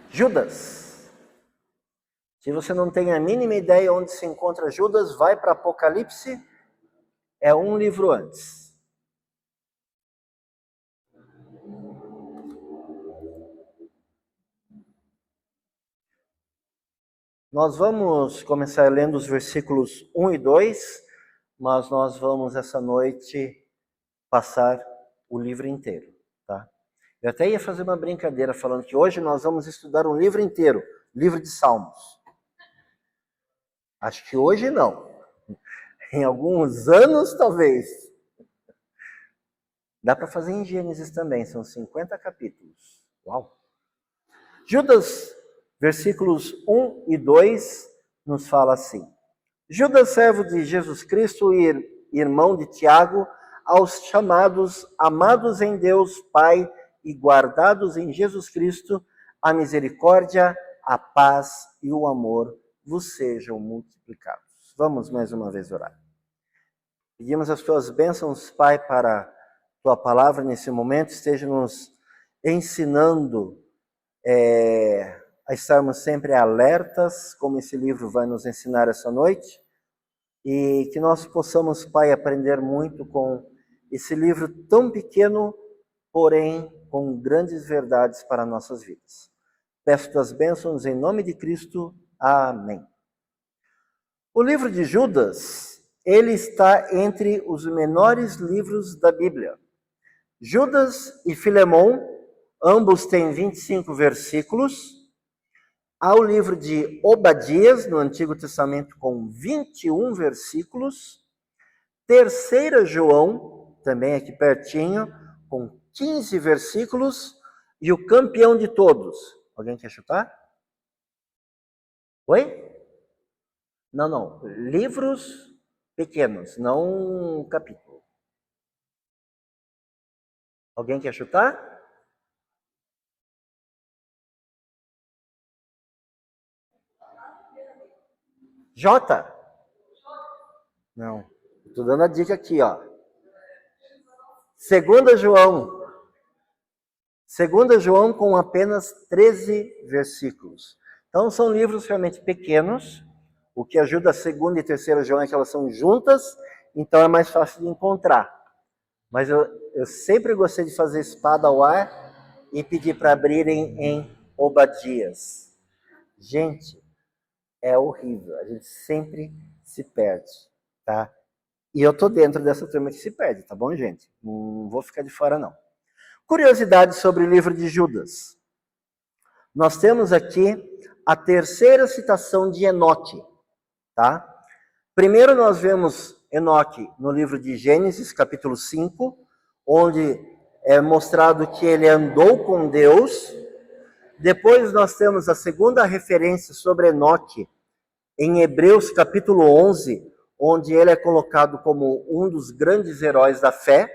Judas. Se você não tem a mínima ideia onde se encontra Judas, vai para Apocalipse, é um livro antes. Nós vamos começar lendo os versículos 1 e 2, mas nós vamos essa noite passar o livro inteiro, tá? Eu até ia fazer uma brincadeira falando que hoje nós vamos estudar um livro inteiro, livro de Salmos. Acho que hoje não. Em alguns anos, talvez. Dá para fazer em Gênesis também, são 50 capítulos. Uau! Judas, versículos 1 e 2, nos fala assim. Judas, servo de Jesus Cristo e irmão de Tiago, aos chamados, amados em Deus Pai e guardados em Jesus Cristo, a misericórdia, a paz e o amor vos sejam multiplicados. Vamos mais uma vez orar. Pedimos as tuas bênçãos, Pai, para a tua palavra nesse momento, esteja nos ensinando a estarmos sempre alertas, como esse livro vai nos ensinar essa noite, e que nós possamos, Pai, aprender muito com esse livro tão pequeno, porém com grandes verdades para nossas vidas. Peço tuas bênçãos em nome de Cristo. Amém. O livro de Judas, ele está entre os menores livros da Bíblia. Judas e Filemão, ambos têm 25 versículos. Há o livro de Obadias, no Antigo Testamento, com 21 versículos. 3 João, também aqui pertinho, com 15 versículos. E o campeão de todos. Alguém quer chutar? Oi? Não. Livros pequenos, não capítulo. Alguém quer chutar? J? Não. Estou dando a dica aqui, ó. 2 João. 2 João com apenas 13 versículos. Então são livros realmente pequenos. O que ajuda a 2 e 3 João é que elas são juntas, então é mais fácil de encontrar. Mas eu sempre gostei de fazer espada ao ar e pedir para abrirem em Obadias. Gente, é horrível. A gente sempre se perde, tá? E eu tô dentro dessa turma que se perde, tá bom, gente? Não vou ficar de fora, não. Curiosidade sobre o livro de Judas. Nós temos aqui a terceira citação de Enoque, tá? Primeiro nós vemos Enoque no livro de Gênesis, capítulo 5, onde é mostrado que ele andou com Deus. Depois nós temos a segunda referência sobre Enoque em Hebreus, capítulo 11, onde ele é colocado como um dos grandes heróis da fé.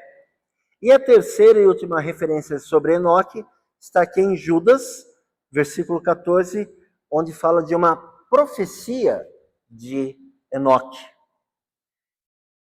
E a terceira e última referência sobre Enoque está aqui em Judas, versículo 14, onde fala de uma profecia de Enoque.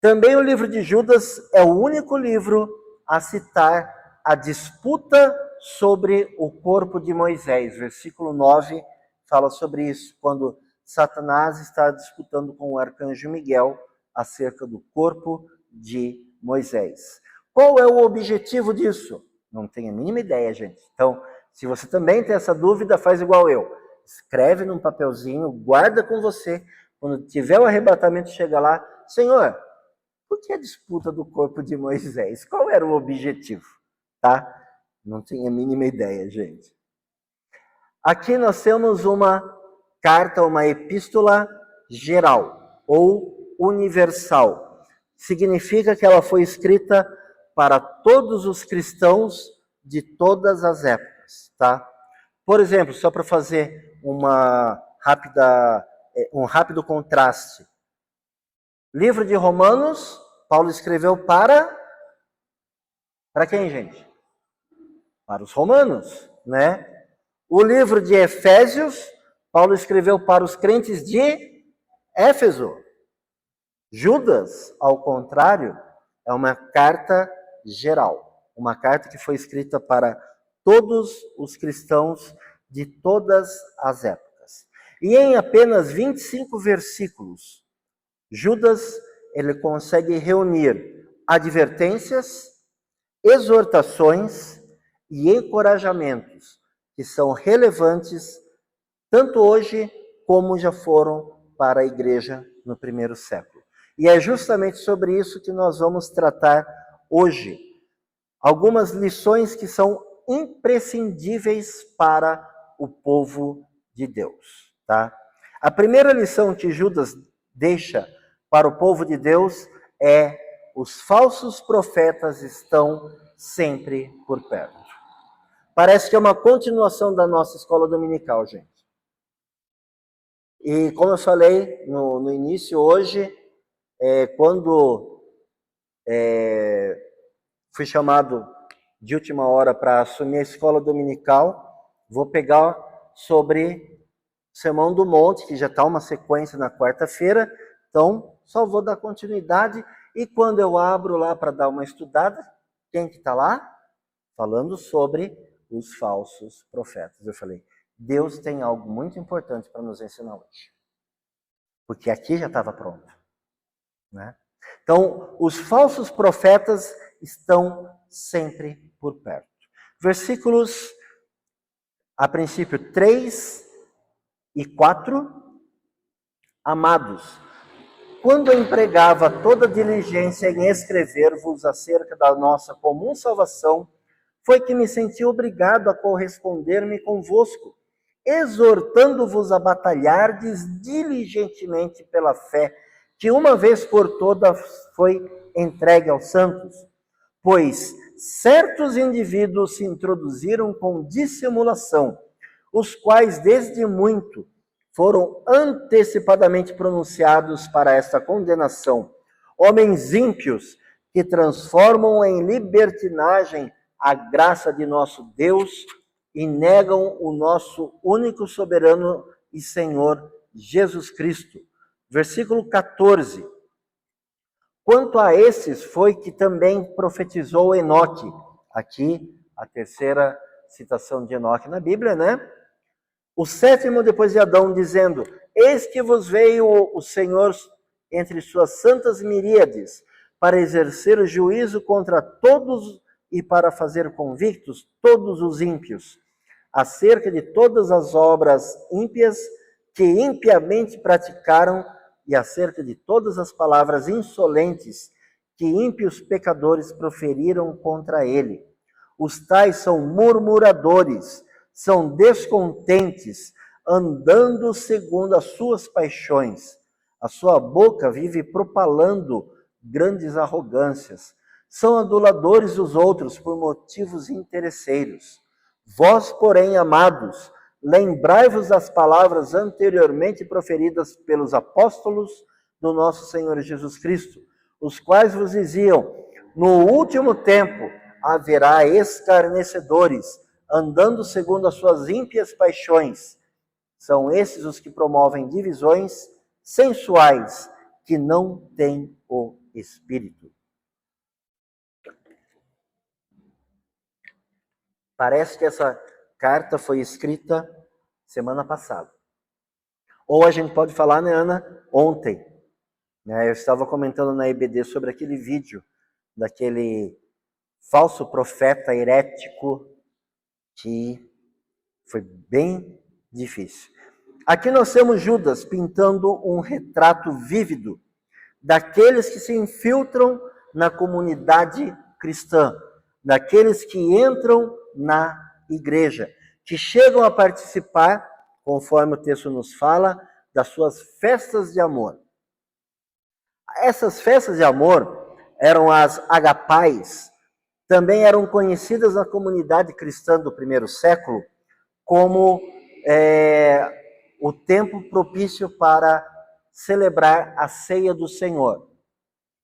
Também o livro de Judas é o único livro a citar a disputa sobre o corpo de Moisés. Versículo 9 fala sobre isso, quando Satanás está disputando com o arcanjo Miguel acerca do corpo de Moisés. Qual é o objetivo disso? Não tenho a mínima ideia, gente. Então, se você também tem essa dúvida, faz igual eu. Escreve num papelzinho, guarda com você. Quando tiver o arrebatamento, chega lá. Senhor, por que a disputa do corpo de Moisés? Qual era o objetivo? Tá? Não tenho a mínima ideia, gente. Aqui nós temos uma carta, uma epístola geral ou universal. Significa que ela foi escrita para todos os cristãos de todas as épocas, tá? Por exemplo, só para fazer um rápido contraste. Livro de Romanos, Paulo escreveu para quem, gente? Para os romanos, né? O livro de Efésios, Paulo escreveu para os crentes de Éfeso. Judas, ao contrário, é uma carta geral, uma carta que foi escrita para todos os cristãos de todas as épocas. E em apenas 25 versículos, Judas ele consegue reunir advertências, exortações e encorajamentos que são relevantes tanto hoje como já foram para a igreja no primeiro século. E é justamente sobre isso que nós vamos tratar hoje. Algumas lições que são imprescindíveis para o povo de Deus, tá? A primeira lição que Judas deixa para o povo de Deus é: os falsos profetas estão sempre por perto. Parece que é uma continuação da nossa escola dominical, gente. E como eu falei no início, hoje, quando fui chamado de última hora para assumir a escola dominical, vou pegar sobre o Sermão do Monte, que já está uma sequência na quarta-feira, então só vou dar continuidade, e quando eu abro lá para dar uma estudada, quem que está lá? Falando sobre os falsos profetas. Eu falei, Deus tem algo muito importante para nos ensinar hoje. Porque aqui já estava pronto, né? Então, os falsos profetas estão sempre por perto. Versículos, a princípio, 3 e 4. Amados, quando eu empregava toda diligência em escrever-vos acerca da nossa comum salvação, foi que me senti obrigado a corresponder-me convosco, exortando-vos a batalhardes diligentemente pela fé, que uma vez por todas foi entregue aos santos. Pois certos indivíduos se introduziram com dissimulação, os quais desde muito foram antecipadamente pronunciados para esta condenação. Homens ímpios que transformam em libertinagem a graça de nosso Deus e negam o nosso único soberano e Senhor Jesus Cristo. Versículo 14. Quanto a esses foi que também profetizou Enoque. Aqui, a terceira citação de Enoque na Bíblia, né? O sétimo depois de Adão, dizendo: eis que vos veio o Senhor entre suas santas miríades, para exercer o juízo contra todos e para fazer convictos todos os ímpios, acerca de todas as obras ímpias que impiamente praticaram e acerca de todas as palavras insolentes que ímpios pecadores proferiram contra ele. Os tais são murmuradores, são descontentes, andando segundo as suas paixões. A sua boca vive propalando grandes arrogâncias. São aduladores dos outros por motivos interesseiros. Vós, porém, amados, lembrai-vos das palavras anteriormente proferidas pelos apóstolos do nosso Senhor Jesus Cristo, os quais vos diziam: no último tempo haverá escarnecedores, andando segundo as suas ímpias paixões. São esses os que promovem divisões sensuais, que não têm o Espírito. Parece que essa carta foi escrita semana passada. Ou a gente pode falar, né, Ana, ontem. Eu estava comentando na EBD sobre aquele vídeo daquele falso profeta herético que foi bem difícil. Aqui nós temos Judas pintando um retrato vívido daqueles que se infiltram na comunidade cristã, daqueles que entram na igreja, que chegam a participar, conforme o texto nos fala, das suas festas de amor. Essas festas de amor eram as agapais, também eram conhecidas na comunidade cristã do primeiro século como o tempo propício para celebrar a ceia do Senhor.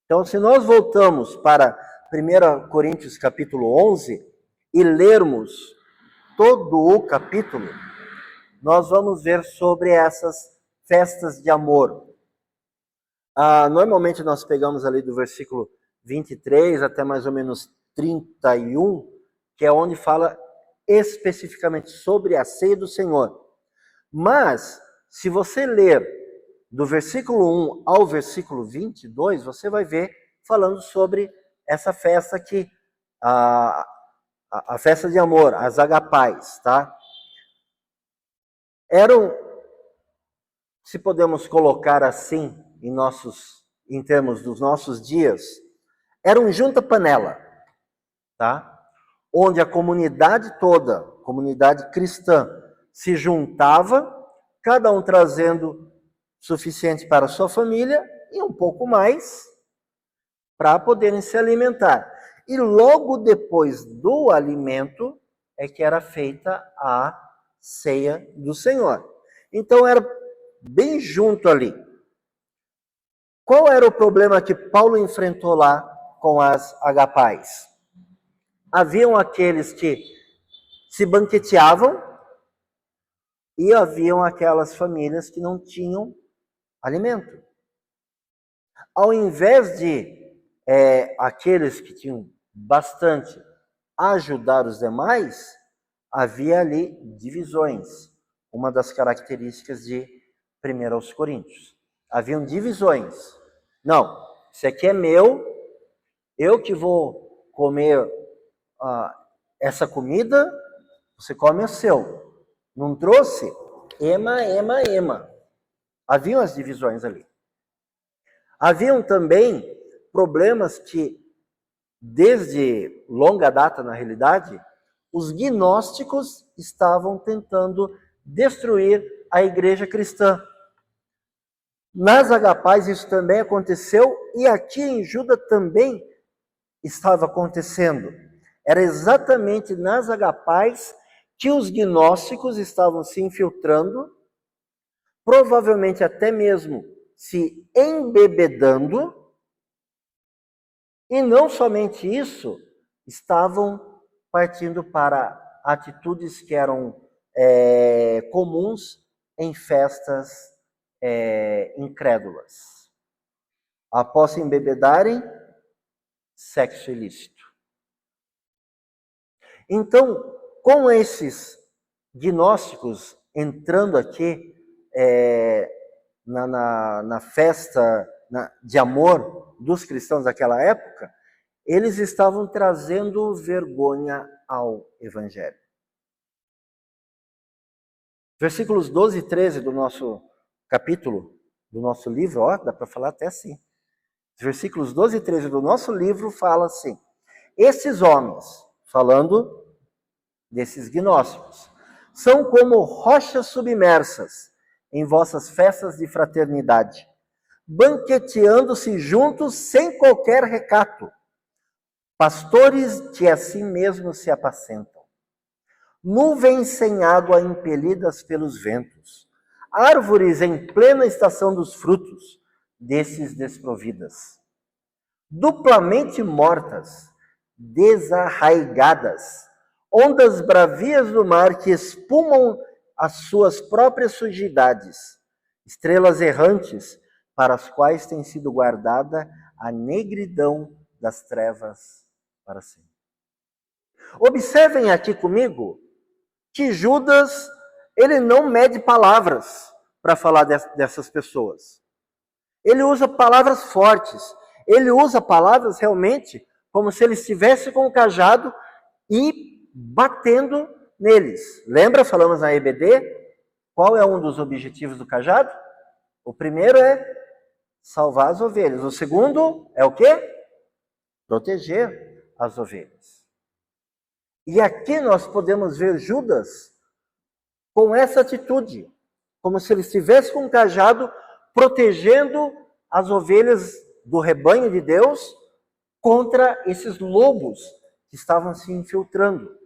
Então, se nós voltamos para 1 Coríntios capítulo 11 e lermos todo o capítulo, nós vamos ver sobre essas festas de amor. Normalmente nós pegamos ali do versículo 23 até mais ou menos 31, que é onde fala especificamente sobre a ceia do Senhor. Mas, se você ler do versículo 1 ao versículo 22, você vai ver falando sobre essa festa que, a festa de amor, as agapais, tá? Eram, se podemos colocar assim, em termos dos nossos dias, eram junta-panela, tá? Onde a comunidade toda, comunidade cristã, se juntava, cada um trazendo suficiente para a sua família e um pouco mais para poderem se alimentar. E logo depois do alimento é que era feita a ceia do Senhor. Então era bem junto ali. Qual era o problema que Paulo enfrentou lá com as agapais? Haviam aqueles que se banqueteavam e haviam aquelas famílias que não tinham alimento. Ao invés de aqueles que tinham bastante ajudar os demais, havia ali divisões. Uma das características de 1 aos Coríntios. Haviam divisões. Não, isso aqui é meu, eu que vou comer essa comida, você come o seu. Não trouxe? Ema. Haviam as divisões ali. Haviam também problemas que, desde longa data, na realidade, os gnósticos estavam tentando destruir a igreja cristã. Nas agapais isso também aconteceu e aqui em Juda também estava acontecendo. Era exatamente nas agapais que os gnósticos estavam se infiltrando, provavelmente até mesmo se embebedando, e não somente isso, estavam partindo para atitudes que eram comuns em festas incrédulas. Após se embebedarem, sexo ilícito. Então, com esses gnósticos entrando aqui na festa de amor dos cristãos daquela época, eles estavam trazendo vergonha ao Evangelho. Versículos 12 e 13 do nosso capítulo, do nosso livro, dá para falar até assim. Versículos 12 e 13 do nosso livro fala assim: esses homens, falando desses gnósticos, são como rochas submersas em vossas festas de fraternidade, banqueteando-se juntos sem qualquer recato, pastores que a si mesmos se apacentam, nuvens sem água impelidas pelos ventos, árvores em plena estação dos frutos, desses desprovidas, duplamente mortas, desarraigadas, ondas bravias do mar que espumam as suas próprias sujidades, estrelas errantes para as quais tem sido guardada a negridão das trevas para sempre. Observem aqui comigo que Judas, ele não mede palavras para falar dessas pessoas. Ele usa palavras fortes. Ele usa palavras realmente como se ele estivesse com o cajado e batendo neles. Lembra, falamos na EBD? Qual é um dos objetivos do cajado? O primeiro é salvar as ovelhas. O segundo é o quê? Proteger as ovelhas. E aqui nós podemos ver Judas com essa atitude, como se ele estivesse com um cajado protegendo as ovelhas do rebanho de Deus contra esses lobos que estavam se infiltrando.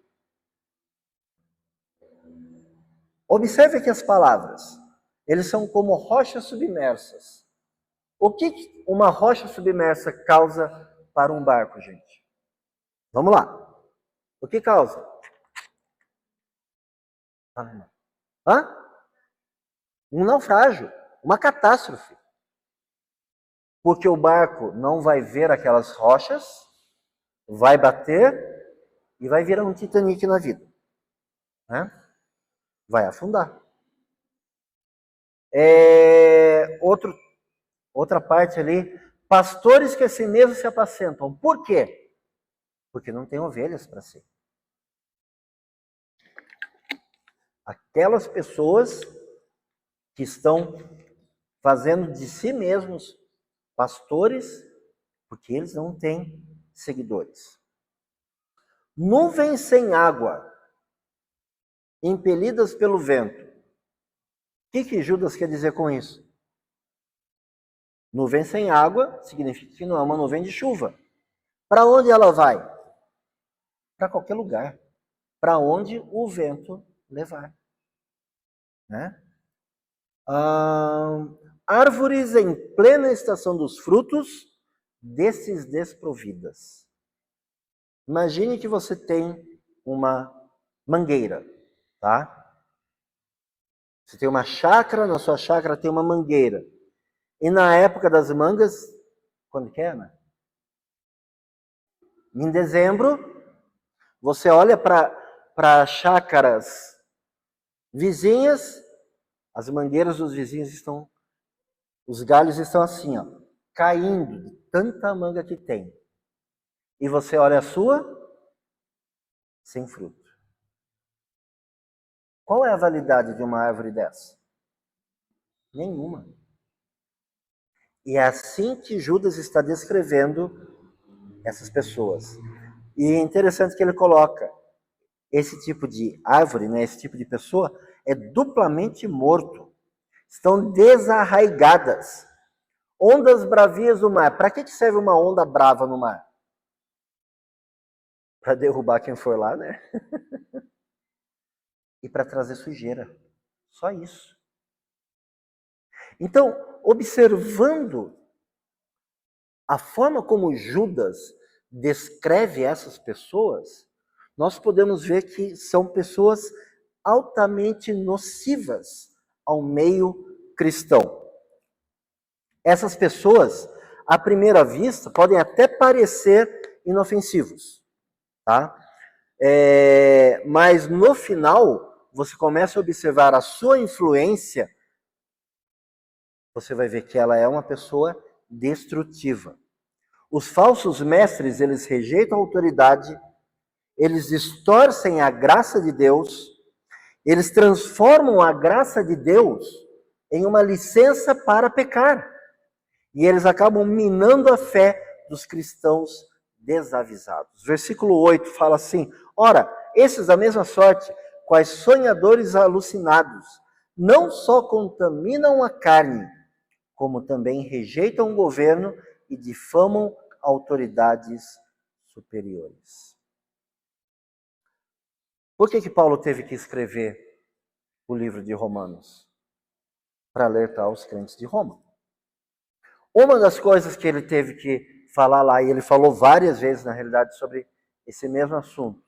Observe aqui as palavras. Eles são como rochas submersas. O que uma rocha submersa causa para um barco, gente? Vamos lá. O que causa? Um naufrágio, uma catástrofe. Porque o barco não vai ver aquelas rochas, vai bater e vai virar um Titanic na vida. né? Vai afundar. Outra parte ali, pastores que assim mesmo se apacentam. Por quê? Porque não tem ovelhas para si. Aquelas pessoas que estão fazendo de si mesmos pastores, porque eles não têm seguidores. Nuvens sem água, impelidas pelo vento. O que Judas quer dizer com isso? Nuvem sem água significa que não é uma nuvem de chuva. Para onde ela vai? Para qualquer lugar. Para onde o vento levar. Né? Árvores em plena estação dos frutos, desses desprovidas. Imagine que você tem uma mangueira, tá? Você tem uma chácara, na sua chácara tem uma mangueira. E na época das mangas, quando que é, né? Em dezembro, você olha para chácaras vizinhas, as mangueiras dos vizinhos estão, os galhos estão assim, ó, caindo de tanta manga que tem. E você olha a sua, sem fruto. Qual é a validade de uma árvore dessa? Nenhuma. E é assim que Judas está descrevendo essas pessoas. E é interessante que ele coloca esse tipo de árvore, né, esse tipo de pessoa, é duplamente morto. Estão desarraigadas. Ondas bravias do mar. Para que serve uma onda brava no mar? Para derrubar quem for lá, né? E para trazer sujeira. Só isso. Então, observando a forma como Judas descreve essas pessoas, nós podemos ver que são pessoas altamente nocivas ao meio cristão. Essas pessoas, à primeira vista, podem até parecer inofensivos, tá? Mas no final, você começa a observar a sua influência, você vai ver que ela é uma pessoa destrutiva. Os falsos mestres, eles rejeitam a autoridade, eles distorcem a graça de Deus, eles transformam a graça de Deus em uma licença para pecar. E eles acabam minando a fé dos cristãos desavisados. Versículo 8 fala assim: ora, esses da mesma sorte, quais sonhadores alucinados, não só contaminam a carne, como também rejeitam o governo e difamam autoridades superiores. Por que Paulo teve que escrever o livro de Romanos? Para alertar os crentes de Roma. Uma das coisas que ele teve que falar lá, e ele falou várias vezes, na realidade, sobre esse mesmo assunto.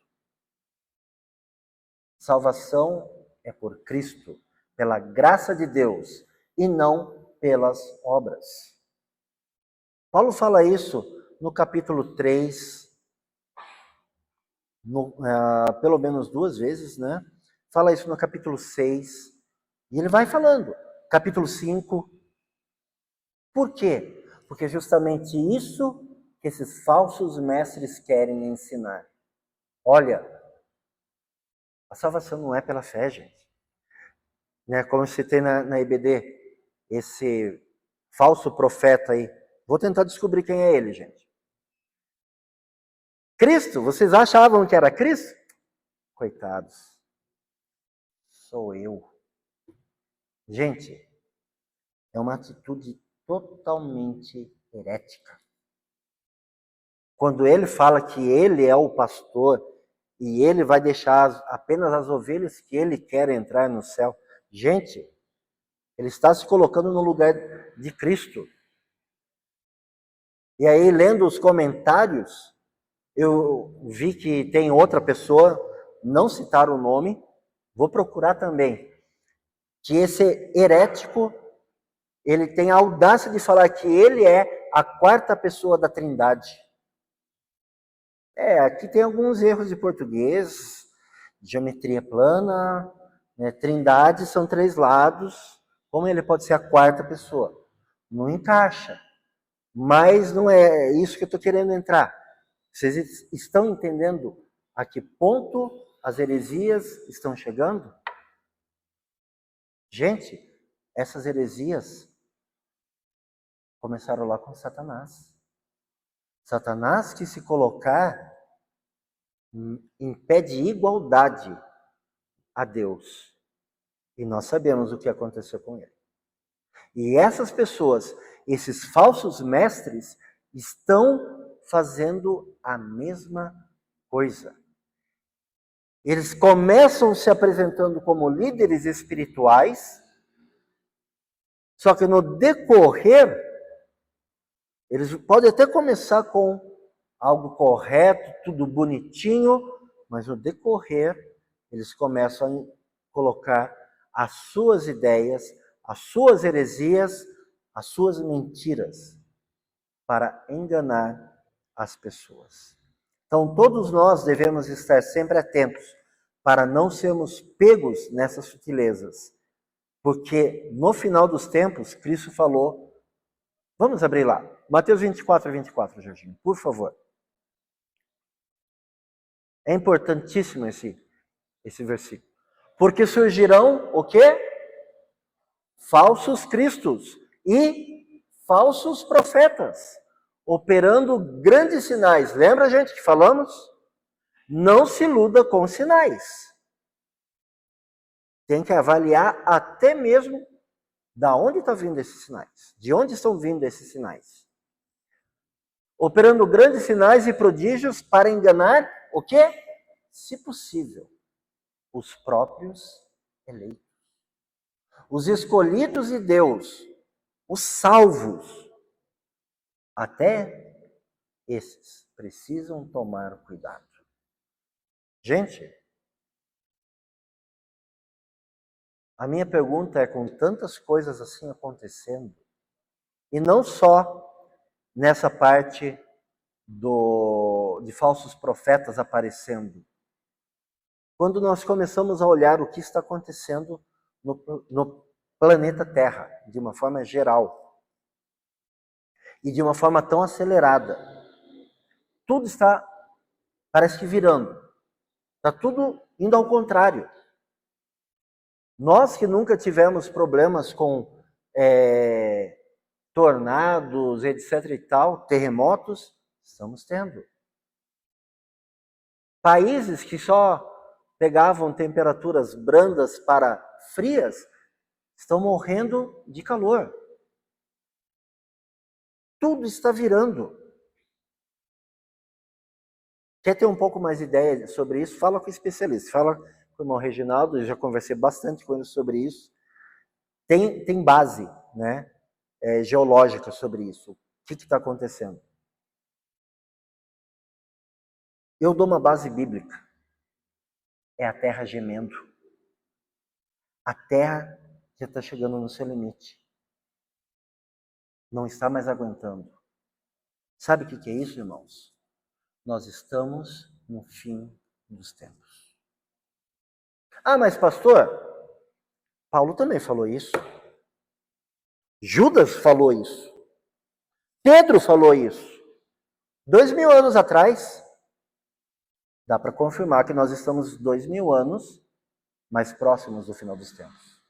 Salvação é por Cristo, pela graça de Deus, e não pelas obras. Paulo fala isso no capítulo 3, pelo menos 2 vezes, né? Fala isso no capítulo 6, e ele vai falando. Capítulo 5. Por quê? Porque é justamente isso que esses falsos mestres querem ensinar. Olha, a salvação não é pela fé, gente. Né? Como eu citei na IBD, esse falso profeta aí. Vou tentar descobrir quem é ele, gente. Cristo, vocês achavam que era Cristo? Coitados. Sou eu. Gente, é uma atitude totalmente herética. Quando ele fala que ele é o pastor e ele vai deixar apenas as ovelhas que ele quer entrar no céu. Gente, ele está se colocando no lugar de Cristo. E aí, lendo os comentários, eu vi que tem outra pessoa, não citaram o nome, vou procurar também, que esse herético, ele tem a audácia de falar que ele é a 4ª pessoa da Trindade. Aqui tem alguns erros de português, geometria plana, né? Trindade são 3 lados, como ele pode ser a 4ª pessoa? Não encaixa. Mas não é isso que eu estou querendo entrar. Vocês estão entendendo a que ponto as heresias estão chegando? Gente, essas heresias começaram lá com Satanás. Satanás quis se colocar em pé de igualdade a Deus. E nós sabemos o que aconteceu com ele. E essas pessoas, esses falsos mestres, estão fazendo a mesma coisa. Eles começam se apresentando como líderes espirituais, só que no decorrer, eles podem até começar com algo correto, tudo bonitinho, mas no decorrer, eles começam a colocar as suas ideias, as suas heresias, as suas mentiras, para enganar as pessoas. Então, todos nós devemos estar sempre atentos para não sermos pegos nessas sutilezas. Porque no final dos tempos, Cristo falou, vamos abrir lá, Mateus 24, Jorginho, por favor. É importantíssimo esse versículo. Porque surgirão o quê? Falsos cristos e falsos profetas, operando grandes sinais. Lembra, gente, que falamos? Não se iluda com sinais. Tem que avaliar até mesmo da onde estão vindo esses sinais. De onde estão vindo esses sinais? Operando grandes sinais e prodígios para enganar o quê? Se possível, os próprios eleitos. Os escolhidos de Deus, os salvos, até esses precisam tomar cuidado. Gente, a minha pergunta é, com tantas coisas assim acontecendo, e não só nessa parte de falsos profetas aparecendo, quando nós começamos a olhar o que está acontecendo no planeta Terra, de uma forma geral, e de uma forma tão acelerada, tudo está, parece que virando, está tudo indo ao contrário. Nós que nunca tivemos problemas com tornados, etc. e tal, terremotos, estamos tendo. Países que só pegavam temperaturas brandas para frias, estão morrendo de calor. Tudo está virando. Quer ter um pouco mais de ideia sobre isso? Fala com o especialista. Fala com o irmão Reginaldo, eu já conversei bastante com ele sobre isso. Tem base, né, geológica sobre isso. O que está acontecendo? Eu dou uma base bíblica. É a terra gemendo. A terra já está chegando no seu limite. Não está mais aguentando. Sabe o que é isso, irmãos? Nós estamos no fim dos tempos. Ah, mas pastor, Paulo também falou isso. Judas falou isso. Pedro falou isso. 2000 anos atrás. Dá para confirmar que nós estamos 2000 anos mais próximos do final dos tempos.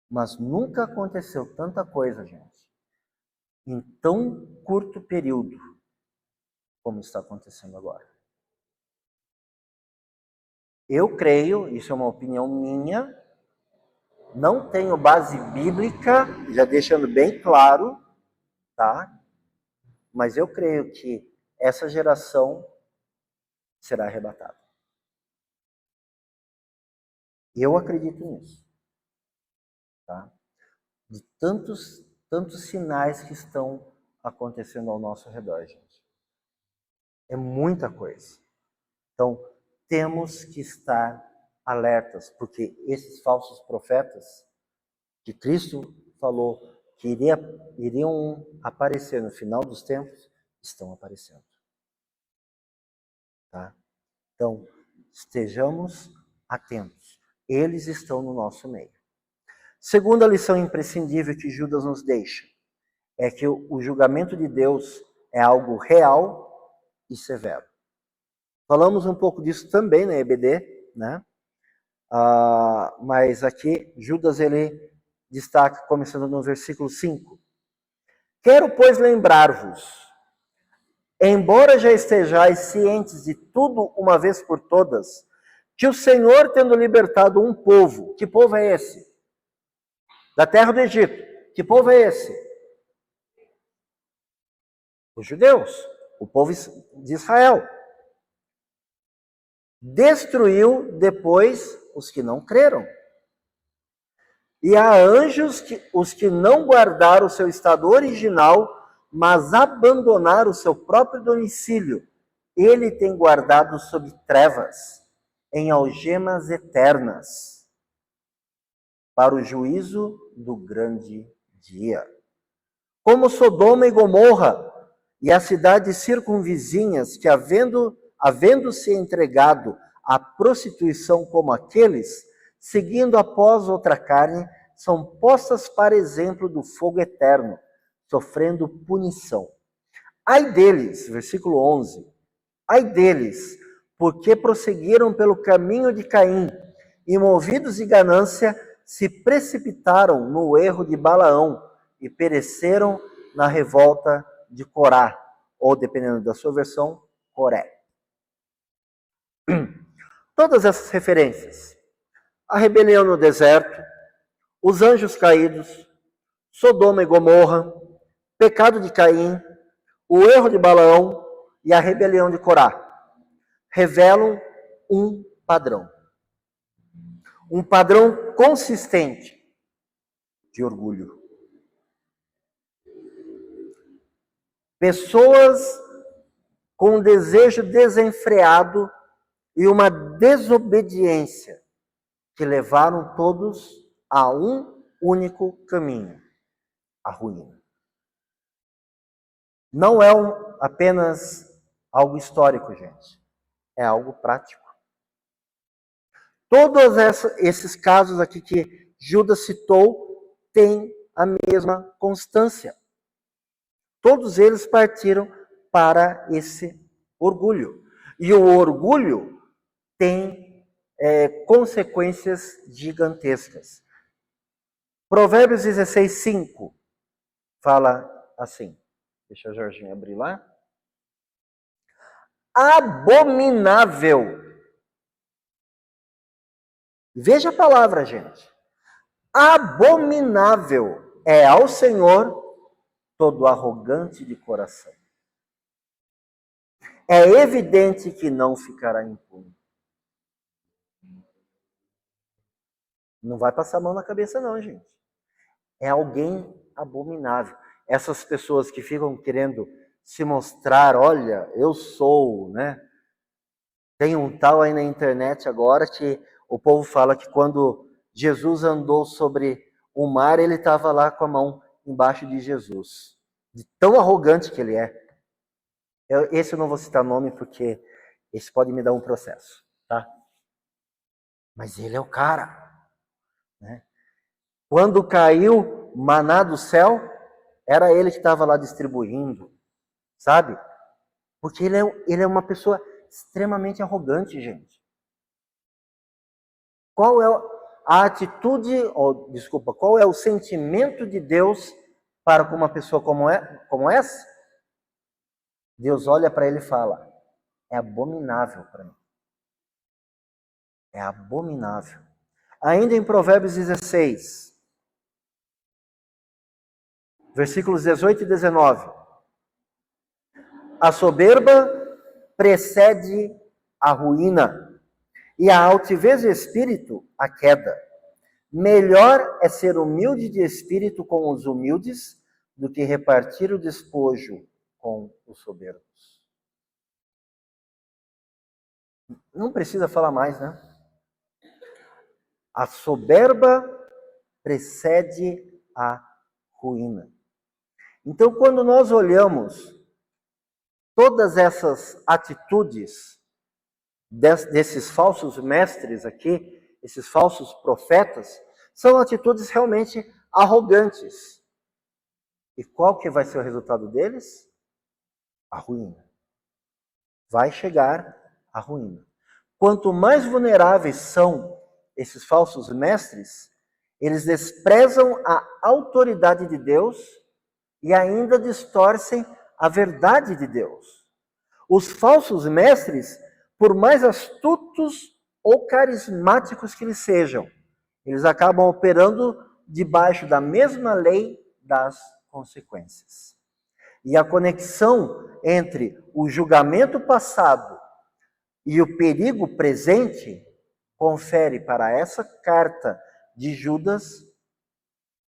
Mas nunca aconteceu tanta coisa, gente, em tão curto período como está acontecendo agora. Eu creio, isso é uma opinião minha, não tenho base bíblica, já deixando bem claro, tá? Mas eu creio que essa geração será arrebatada. Eu acredito nisso, tá? De tantos sinais que estão acontecendo ao nosso redor, gente. É muita coisa. Então, temos que estar alertas, porque esses falsos profetas que Cristo falou que iriam aparecer no final dos tempos, estão aparecendo. Tá? Então, estejamos atentos. Eles estão no nosso meio. Segunda lição imprescindível que Judas nos deixa é que o julgamento de Deus é algo real e severo. Falamos um pouco disso também na EBD, né? Mas aqui Judas ele destaca, começando no versículo 5. Quero, pois, lembrar-vos, embora já estejais cientes de tudo uma vez por todas, que o Senhor, tendo libertado um povo, que povo é esse? Da terra do Egito. Que povo é esse? Os judeus, o povo de Israel. Destruiu depois os que não creram. E há anjos, os que não guardaram o seu estado original, mas abandonaram o seu próprio domicílio. Ele tem guardado sob trevas, em algemas eternas, para o juízo do grande dia. Como Sodoma e Gomorra, e as cidades circunvizinhas, que havendo-se entregado à prostituição como aqueles, seguindo após outra carne, são postas para exemplo do fogo eterno, sofrendo punição. Ai deles, versículo 11, ai deles, porque prosseguiram pelo caminho de Caim, e movidos de ganância, se precipitaram no erro de Balaão, e pereceram na revolta de Corá, ou dependendo da sua versão, Coré. Todas essas referências, a rebelião no deserto, os anjos caídos, Sodoma e Gomorra, pecado de Caim, o erro de Balaão e a rebelião de Corá, revelam um padrão. Um padrão consistente de orgulho. Pessoas com um desejo desenfreado e uma desobediência que levaram todos a um único caminho, a ruína. Não é apenas algo histórico, gente. É algo prático. Todos esses casos aqui que Judas citou têm a mesma constância. Todos eles partiram para esse orgulho. E o orgulho tem consequências gigantescas. Provérbios 16, 5 fala assim. Deixa a Jorginho abrir lá. Abominável. Veja a palavra, gente. Abominável é ao Senhor todo arrogante de coração. É evidente que não ficará impune. Não vai passar a mão na cabeça não, gente. É alguém abominável. Essas pessoas que ficam querendo se mostrar, olha, eu sou, né? Tem um tal aí na internet agora que o povo fala que quando Jesus andou sobre o mar, ele estava lá com a mão embaixo de Jesus. De tão arrogante que ele é. Esse eu não vou citar nome porque esse pode me dar um processo, tá? Mas ele é o cara, né? Quando caiu maná do céu, era ele que estava lá distribuindo, sabe? Porque ele é uma pessoa extremamente arrogante, gente. Qual é a atitude, qual é o sentimento de Deus para com uma pessoa como essa? Deus olha para ele e fala, é abominável para mim. É abominável. Ainda em Provérbios 16, versículos 18 e 19. A soberba precede a ruína, e a altivez de espírito, a queda. Melhor é ser humilde de espírito com os humildes, do que repartir o despojo com os soberbos. Não precisa falar mais, né? A soberba precede a ruína. Então, quando nós olhamos todas essas atitudes desses falsos mestres aqui, esses falsos profetas, são atitudes realmente arrogantes. E qual que vai ser o resultado deles? A ruína. Vai chegar a ruína. Quanto mais vulneráveis são esses falsos mestres, eles desprezam a autoridade de Deus e ainda distorcem a verdade de Deus. Os falsos mestres, por mais astutos ou carismáticos que eles sejam, eles acabam operando debaixo da mesma lei das consequências. E a conexão entre o julgamento passado e o perigo presente confere para essa carta de Judas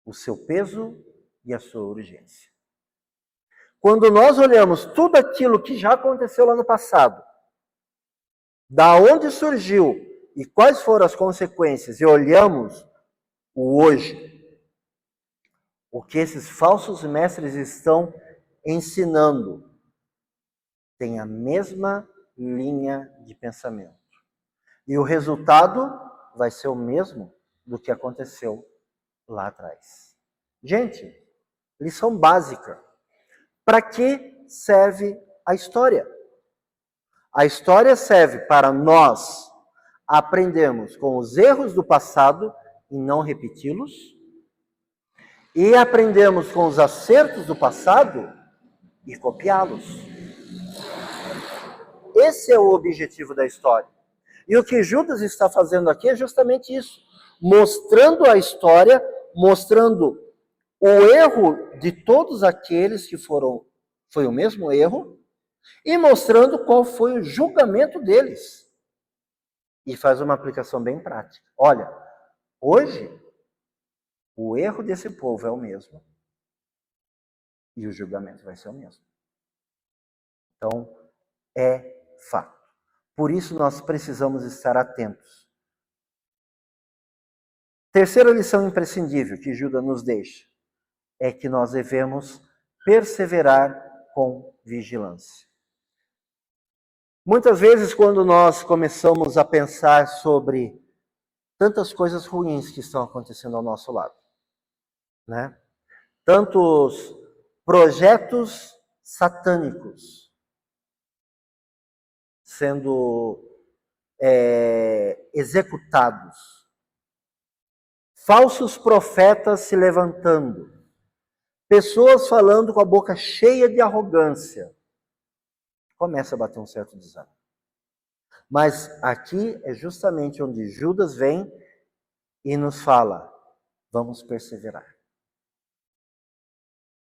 o seu peso e a sua urgência. Quando nós olhamos tudo aquilo que já aconteceu lá no passado, da onde surgiu e quais foram as consequências, e olhamos o hoje, o que esses falsos mestres estão ensinando, tem a mesma linha de pensamento. E o resultado vai ser o mesmo do que aconteceu lá atrás. Gente, lição básica. Para que serve a história? A história serve para nós aprendermos com os erros do passado e não repeti-los, e aprendemos com os acertos do passado e copiá-los. Esse é o objetivo da história. E o que Judas está fazendo aqui é justamente isso, mostrando a história, mostrando o erro de todos aqueles que foi o mesmo erro, e mostrando qual foi o julgamento deles. E faz uma aplicação bem prática. Olha, hoje, o erro desse povo é o mesmo, e o julgamento vai ser o mesmo. Então, é fato. Por isso, nós precisamos estar atentos. Terceira lição imprescindível que Judas nos deixa é que nós devemos perseverar com vigilância. Muitas vezes, quando nós começamos a pensar sobre tantas coisas ruins que estão acontecendo ao nosso lado, né? Tantos projetos satânicos sendo executados, falsos profetas se levantando, pessoas falando com a boca cheia de arrogância, começa a bater um certo desânimo. Mas aqui é justamente onde Judas vem e nos fala, vamos perseverar.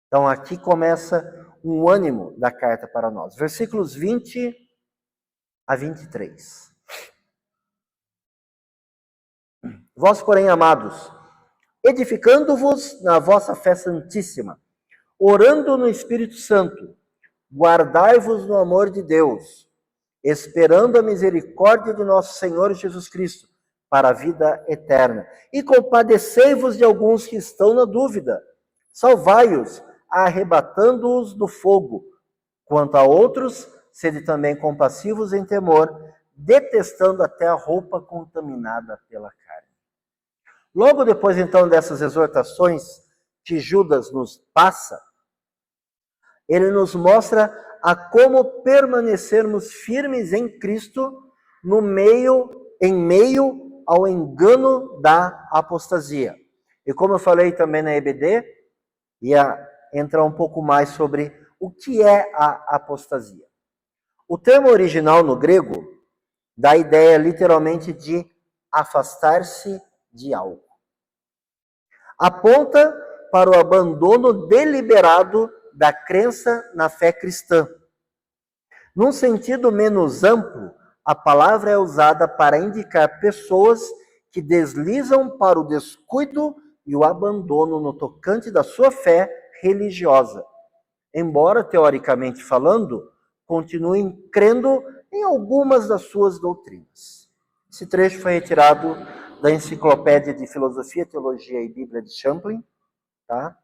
Então aqui começa um ânimo da carta para nós. Versículos 20 a 23. Vós, porém, amados, edificando-vos na vossa fé santíssima, orando no Espírito Santo, guardai-vos no amor de Deus, esperando a misericórdia de nosso Senhor Jesus Cristo, para a vida eterna. E compadecei-vos de alguns que estão na dúvida, salvai-os, arrebatando-os do fogo. Quanto a outros, sede também compassivos em temor, detestando até a roupa contaminada pela carne. Logo depois, então, dessas exortações que Judas nos passa, ele nos mostra a como permanecermos firmes em Cristo em meio ao engano da apostasia. E como eu falei também na EBD, ia entrar um pouco mais sobre o que é a apostasia. O termo original no grego dá a ideia literalmente de afastar-se de algo. Aponta para o abandono deliberado da crença na fé cristã. Num sentido menos amplo, a palavra é usada para indicar pessoas que deslizam para o descuido e o abandono no tocante da sua fé religiosa. Embora, teoricamente falando, continuem crendo em algumas das suas doutrinas. Esse trecho foi retirado da Enciclopédia de Filosofia, Teologia e Bíblia de Champlin, tá?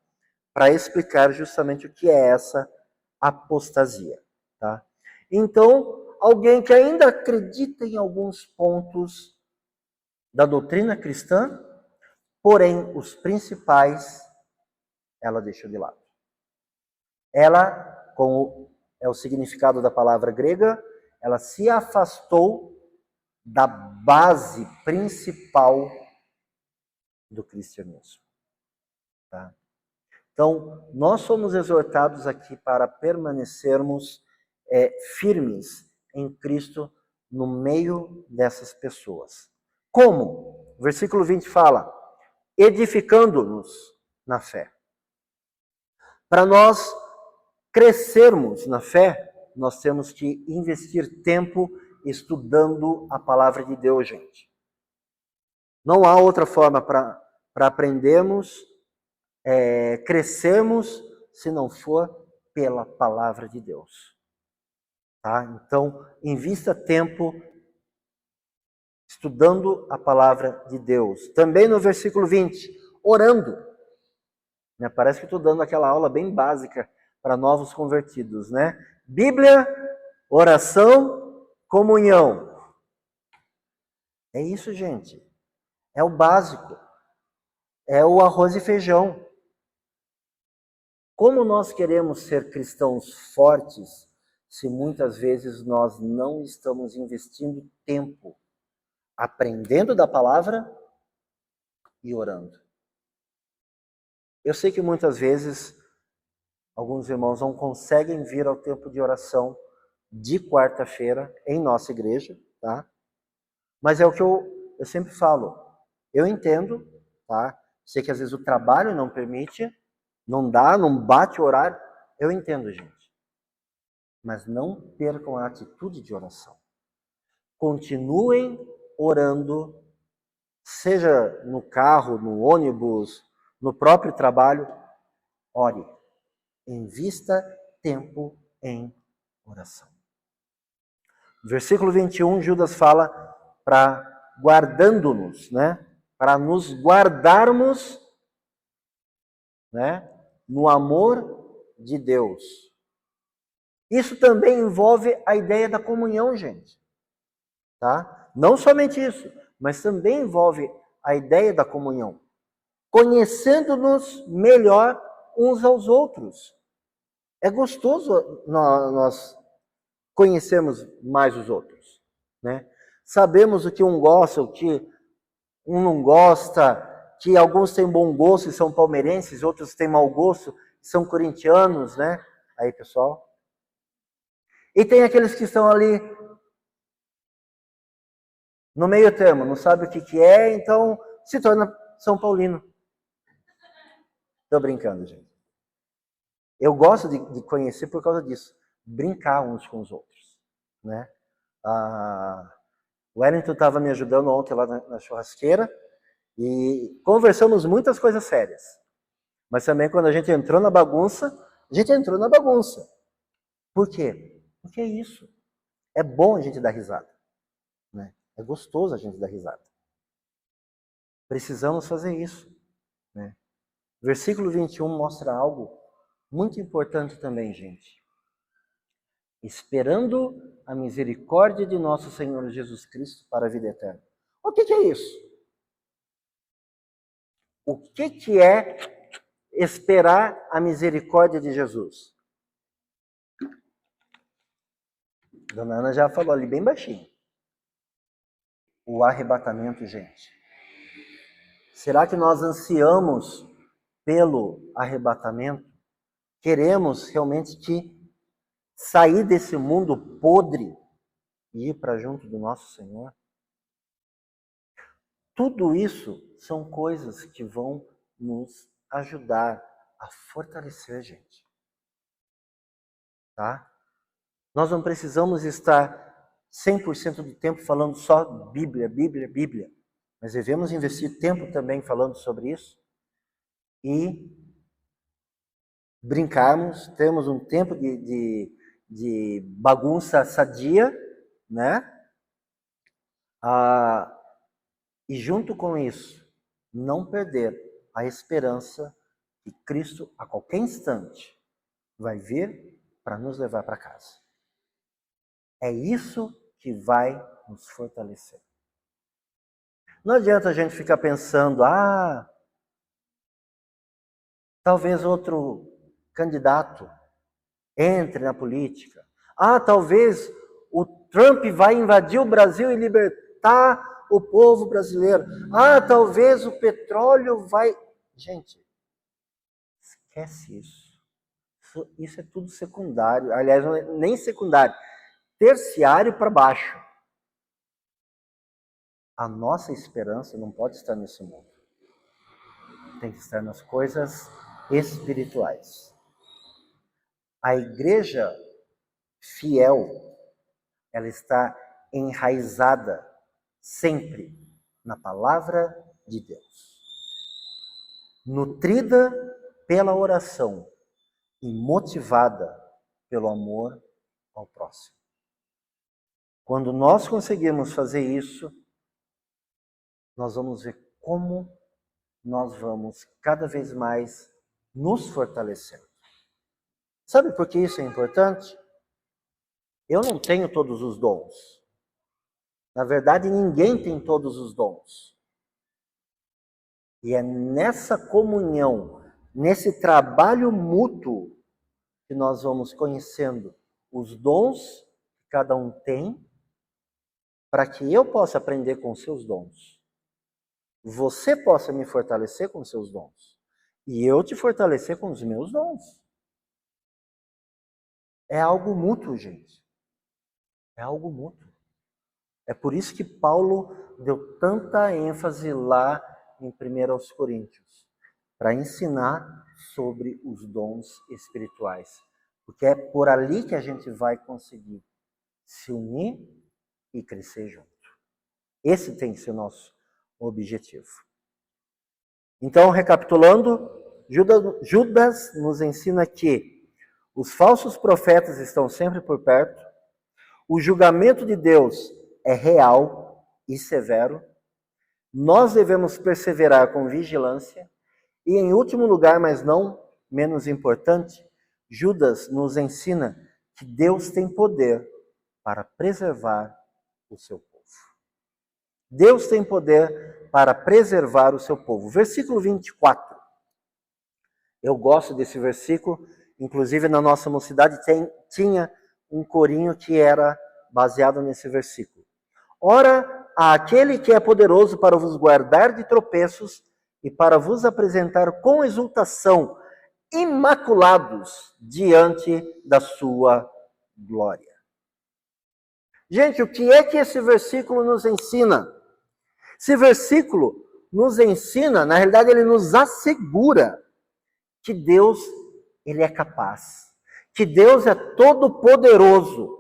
Para explicar justamente o que é essa apostasia. Tá? Então, alguém que ainda acredita em alguns pontos da doutrina cristã, porém os principais ela deixou de lado. Ela, como é o significado da palavra grega, ela se afastou da base principal do cristianismo. Tá? Então, nós somos exortados aqui para permanecermos firmes em Cristo no meio dessas pessoas. Como? O versículo 20 fala, edificando-nos na fé. Para nós crescermos na fé, nós temos que investir tempo estudando a palavra de Deus, gente. Não há outra forma para aprendermos, crescermos, se não for pela palavra de Deus. Tá? Então, invista tempo estudando a palavra de Deus. Também no versículo 20, orando. Parece que estou dando aquela aula bem básica para novos convertidos, né? Bíblia, oração, comunhão. É isso, gente. É o básico. É o arroz e feijão. Como nós queremos ser cristãos fortes se muitas vezes nós não estamos investindo tempo aprendendo da palavra e orando? Eu sei que muitas vezes alguns irmãos não conseguem vir ao tempo de oração de quarta-feira em nossa igreja, tá? Mas é o que eu sempre falo. Eu entendo, tá? Sei que às vezes o trabalho não permite, não dá, não bate o horário. Eu entendo, gente. Mas não percam a atitude de oração. Continuem orando, seja no carro, no ônibus, no próprio trabalho. Ore. Invista tempo em oração. Versículo 21, Judas fala para guardando-nos, né? Para nos guardarmos, né? No amor de Deus. Isso também envolve a ideia da comunhão, gente. Tá? Não somente isso, mas também envolve a ideia da comunhão. Conhecendo-nos melhor uns aos outros. É gostoso nós conhecermos mais os outros, né? Sabemos o que um gosta, o que um não gosta, que alguns têm bom gosto e são palmeirenses, outros têm mau gosto e são corintianos, né? Aí, pessoal. E tem aqueles que estão ali no meio termo, não sabe o que é, então se torna São Paulino. Estou brincando, gente. Eu gosto de conhecer por causa disso, brincar uns com os outros, né? O Wellington estava me ajudando ontem lá na churrasqueira e conversamos muitas coisas sérias. Mas também quando a gente entrou na bagunça, a gente entrou na bagunça. Por quê? Porque é isso. É bom a gente dar risada, né? É gostoso a gente dar risada. Precisamos fazer isso, né? Versículo 21 mostra algo muito importante também, gente. Esperando a misericórdia de nosso Senhor Jesus Cristo para a vida eterna. O que é isso? O que é esperar a misericórdia de Jesus? Dona Ana já falou ali bem baixinho. O arrebatamento, gente. Será que nós ansiamos pelo arrebatamento? Queremos realmente sair desse mundo podre e ir para junto do nosso Senhor? Tudo isso são coisas que vão nos ajudar a fortalecer, gente. Tá? Nós não precisamos estar 100% do tempo falando só Bíblia, Bíblia, Bíblia. Mas devemos investir tempo também falando sobre isso e brincarmos, termos um tempo de bagunça sadia, né? E junto com isso, não perder a esperança que Cristo, a qualquer instante, vai vir para nos levar para casa. É isso que vai nos fortalecer. Não adianta a gente ficar pensando, talvez outro candidato entre na política. Talvez o Trump vai invadir o Brasil e libertar o povo brasileiro. Talvez o petróleo vai... Gente, esquece isso. Isso é tudo secundário. Aliás, não é nem secundário. Terciário para baixo. A nossa esperança não pode estar nesse mundo. Tem que estar nas coisas espirituais. A igreja fiel, ela está enraizada sempre na palavra de Deus. Nutrida pela oração e motivada pelo amor ao próximo. Quando nós conseguimos fazer isso, nós vamos ver como nós vamos cada vez mais nos fortalecendo. Sabe por que isso é importante? Eu não tenho todos os dons. Na verdade, ninguém tem todos os dons. E é nessa comunhão, nesse trabalho mútuo, que nós vamos conhecendo os dons que cada um tem, para que eu possa aprender com os seus dons. Você possa me fortalecer com os seus dons. E eu te fortalecer com os meus dons. É algo mútuo, gente. É algo mútuo. É por isso que Paulo deu tanta ênfase lá em 1 Coríntios, para ensinar sobre os dons espirituais. Porque é por ali que a gente vai conseguir se unir e crescer junto. Esse tem que ser o nosso objetivo. Então, recapitulando, Judas nos ensina que os falsos profetas estão sempre por perto, o julgamento de Deus é real e severo, nós devemos perseverar com vigilância, e em último lugar, mas não menos importante, Judas nos ensina que Deus tem poder para preservar o seu povo. Deus tem poder para preservar o seu povo. Versículo 24. Eu gosto desse versículo, inclusive na nossa mocidade tinha um corinho que era baseado nesse versículo. Ora, aquele que é poderoso para vos guardar de tropeços e para vos apresentar com exultação, imaculados diante da sua glória. Gente, o que é que esse versículo nos ensina? Esse versículo nos ensina, na realidade ele nos assegura que Deus, ele é capaz, que Deus é todo poderoso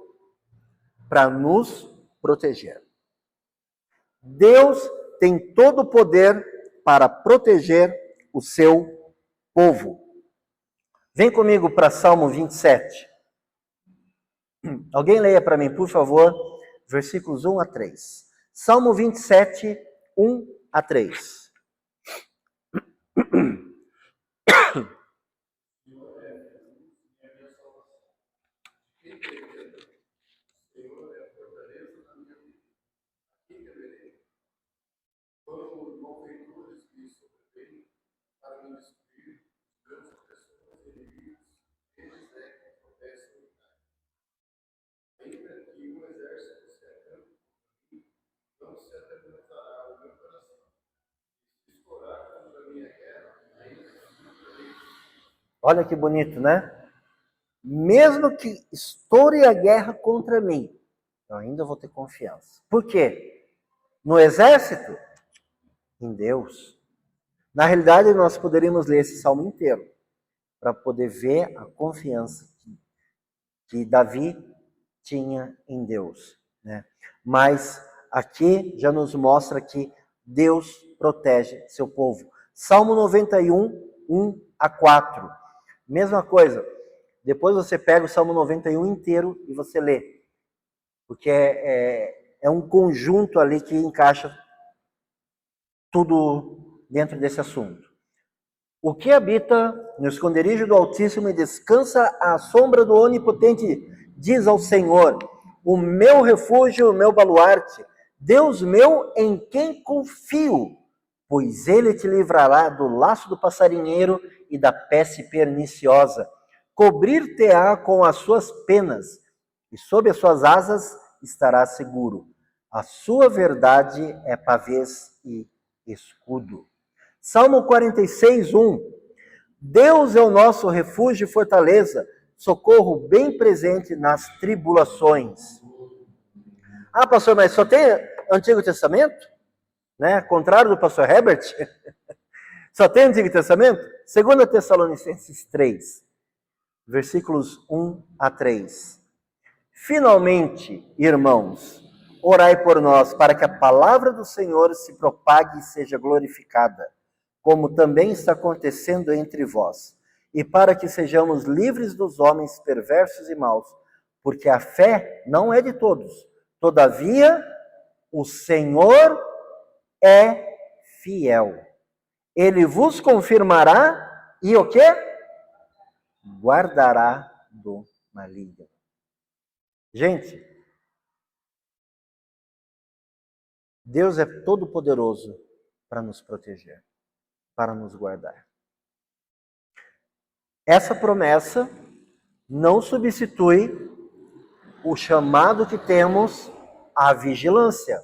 para nos proteger. Deus tem todo o poder para proteger o seu povo. Vem comigo para Salmo 27. Alguém leia para mim, por favor, versículos 1 a 3. Salmo 27, 1 a 3. Olha que bonito, né? Mesmo que estoure a guerra contra mim, eu ainda vou ter confiança. Por quê? No exército? Em Deus. Na realidade, nós poderíamos ler esse salmo inteiro para poder ver a confiança que Davi tinha em Deus, né? Mas aqui já nos mostra que Deus protege seu povo. Salmo 91, 1 a 4. Mesma coisa. Depois você pega o Salmo 91 inteiro e você lê. Porque é um conjunto ali que encaixa tudo dentro desse assunto. O que habita no esconderijo do Altíssimo e descansa à sombra do Onipotente, diz ao Senhor: o meu refúgio, o meu baluarte, Deus meu em quem confio, pois ele te livrará do laço do passarinheiro e da peste perniciosa. Cobrir-te-á com as suas penas, e sob as suas asas estará seguro. A sua verdade é pavês e escudo. Salmo 46, 1. Deus é o nosso refúgio e fortaleza, socorro bem presente nas tribulações. Ah, pastor, mas só tem Antigo Testamento? Né? Contrário do pastor Herbert? Só tem Antigo Testamento? 2 Tessalonicenses 3, versículos 1 a 3. Finalmente, irmãos, orai por nós, para que a palavra do Senhor se propague e seja glorificada, como também está acontecendo entre vós, e para que sejamos livres dos homens perversos e maus, porque a fé não é de todos. Todavia, o Senhor é fiel. Ele vos confirmará e o quê? Guardará do maligno. Gente, Deus é todo poderoso para nos proteger, para nos guardar. Essa promessa não substitui o chamado que temos à vigilância.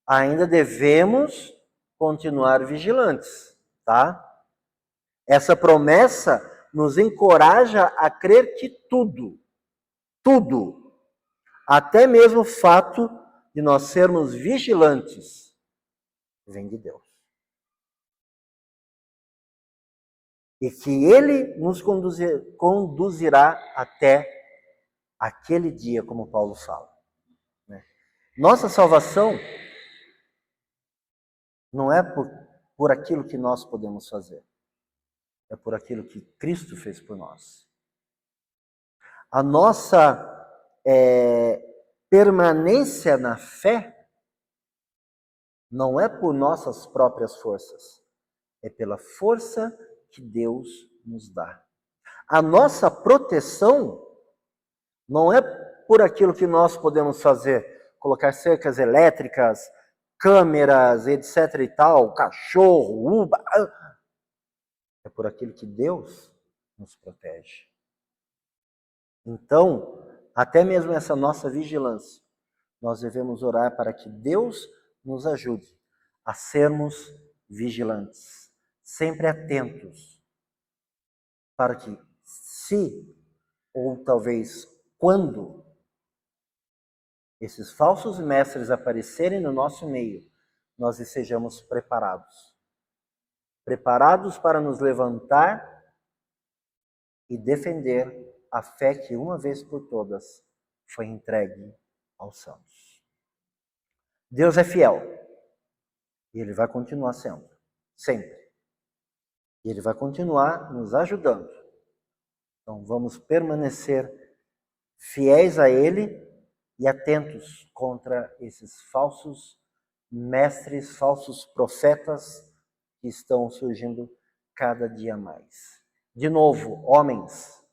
Ainda devemos continuar vigilantes, tá? Essa promessa nos encoraja a crer que tudo, até mesmo o fato de nós sermos vigilantes, vem de Deus. E que Ele nos conduzirá até aquele dia, como Paulo fala. Nossa salvação não é por aquilo que nós podemos fazer. É por aquilo que Cristo fez por nós. A nossa permanência na fé não é por nossas próprias forças. É pela força que Deus nos dá. A nossa proteção não é por aquilo que nós podemos fazer. Colocar cercas elétricas, câmeras, etc e tal, cachorro, uba. É por aquilo que Deus nos protege. Então, até mesmo essa nossa vigilância, nós devemos orar para que Deus nos ajude a sermos vigilantes, sempre atentos, para que se, ou talvez quando, esses falsos mestres aparecerem no nosso meio, nós estejamos preparados. Preparados para nos levantar e defender a fé que uma vez por todas foi entregue aos santos. Deus é fiel. E Ele vai continuar sendo. Sempre. E Ele vai continuar nos ajudando. Então vamos permanecer fiéis a Ele e atentos contra esses falsos mestres, falsos profetas que estão surgindo cada dia mais. De novo, homens,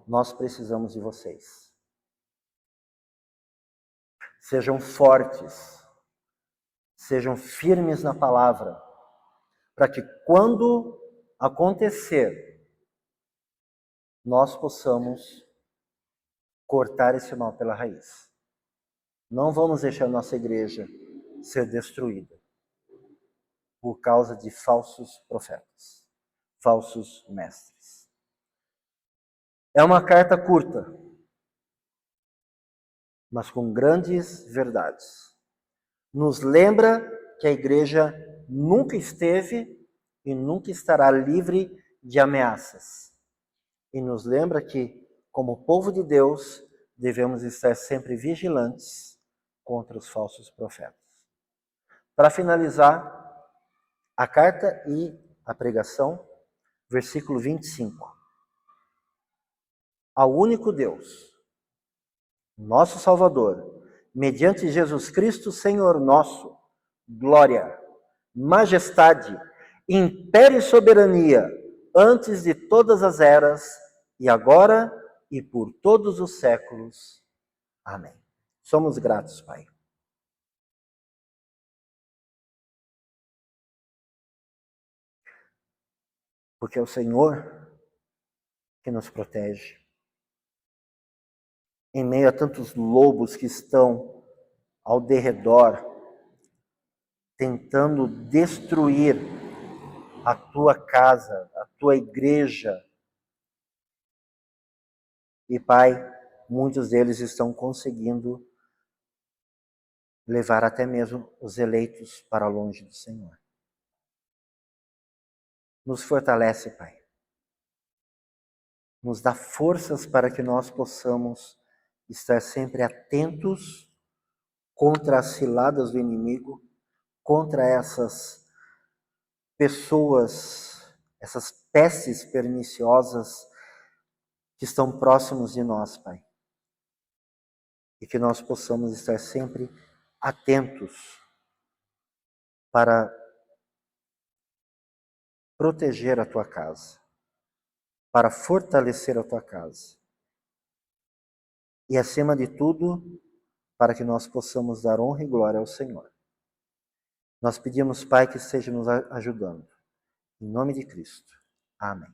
nós precisamos de vocês. Sejam fortes, sejam firmes na palavra, para que quando acontecer, nós possamos cortar esse mal pela raiz. Não vamos deixar nossa igreja ser destruída por causa de falsos profetas, falsos mestres. É uma carta curta, mas com grandes verdades. Nos lembra que a igreja nunca esteve e nunca estará livre de ameaças. E nos lembra que, como povo de Deus, devemos estar sempre vigilantes contra os falsos profetas. Para finalizar, a carta e a pregação, versículo 25. Ao único Deus, nosso Salvador, mediante Jesus Cristo, Senhor nosso, glória, majestade, império e soberania, antes de todas as eras, e agora e por todos os séculos. Amém. Somos gratos, Pai. Porque é o Senhor que nos protege. Em meio a tantos lobos que estão ao derredor, tentando destruir a tua casa, a tua igreja. E, Pai, muitos deles estão conseguindo levar até mesmo os eleitos para longe do Senhor. Nos fortalece, Pai. Nos dá forças para que nós possamos estar sempre atentos contra as ciladas do inimigo, contra essas pessoas, essas pestes perniciosas que estão próximos de nós, Pai. E que nós possamos estar sempre atentos para proteger a tua casa, para fortalecer a tua casa. E, acima de tudo, para que nós possamos dar honra e glória ao Senhor. Nós pedimos, Pai, que esteja nos ajudando. Em nome de Cristo. Amém.